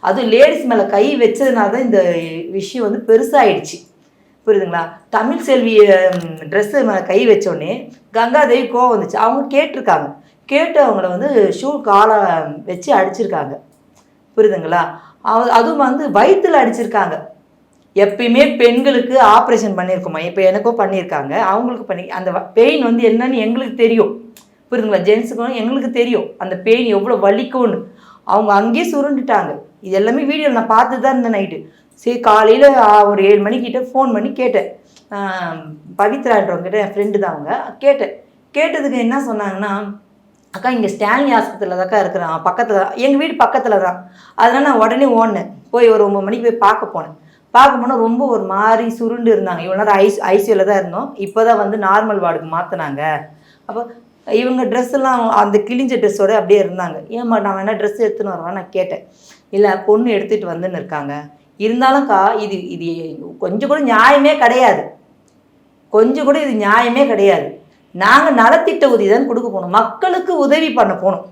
அதுவும் லேடிஸ் மேலே கை வச்சதுனால தான் இந்த விஷயம் வந்து பெருசாகிடுச்சு. புரியுதுங்களா? தமிழ் செல்வி ட்ரெஸ்ஸு மேலே கை வச்சோடனே கங்காதேவி கோவம் வந்துச்சு. அவங்க கேட்டிருக்காங்க. கேட்டு அவங்கள வந்து ஷூ காலை வச்சு அடிச்சிருக்காங்க. புரியுதுங்களா? அதுவும் வந்து வயிற்றுல அடிச்சிருக்காங்க. எப்பயுமே பெண்களுக்கு ஆப்ரேஷன் பண்ணியிருக்கோமா, இப்போ எனக்கும் பண்ணியிருக்காங்க, அவங்களுக்கு பண்ணி அந்த பெயின் வந்து என்னன்னு எங்களுக்கு தெரியும். புரியுதுங்களா? ஜென்ஸுக்கும் எங்களுக்கு தெரியும் அந்த பெயின் எவ்வளோ வலிக்கும்னு. அவங்க அங்கேயே சுருண்டுட்டாங்க. இது எல்லாமே வீடியோவில் நான் பார்த்து தான் இருந்தேன் நைட்டு. சரி காலையில் ஒரு 7 மணிக்கிட்ட ஃபோன் பண்ணி கேட்டேன். பவித்ரான்றவங்ககிட்ட என் ஃப்ரெண்டு தான் அவங்க. கேட்டேன். கேட்டதுக்கு என்ன சொன்னாங்கன்னா, அக்கா இங்கே ஸ்டான்லி ஆஸ்பத்திரியில் தாக்கா இருக்கிறான், பக்கத்தில் எங்கள் வீடு பக்கத்தில் தான். அதனால் நான் உடனே ஓடினேன். போய் ஒரு 9 மணிக்கு போய் பார்க்க போனேன். பார்க்க போனால் ரொம்ப ஒரு மாதிரி சுருண்டு இருந்தாங்க. இவ்வளோ நேரம் ஐசியூவில் தான் இருந்தோம். இப்போ தான் வந்து நார்மல் வார்டுக்கு மாற்றினாங்க. அப்போ இவங்க ட்ரெஸ்ஸெல்லாம் அந்த கிழிஞ்ச ட்ரெஸ்ஸோடு அப்படியே இருந்தாங்க. ஏம்மா நான் வேணா ட்ரெஸ் எடுத்துன்னு வருவேன் நான் கேட்டேன். இல்லை பொண்ணு எடுத்துகிட்டு வந்துன்னு இருக்காங்க. இருந்தாலும்க்கா இது இது கொஞ்சம் கூட நியாயமே கிடையாது. கொஞ்சம் கூட இது நியாயமே கிடையாது. நாங்கள் நலத்திட்ட உதவி தான் கொடுக்க போகணும், மக்களுக்கு உதவி பண்ண போகணும்.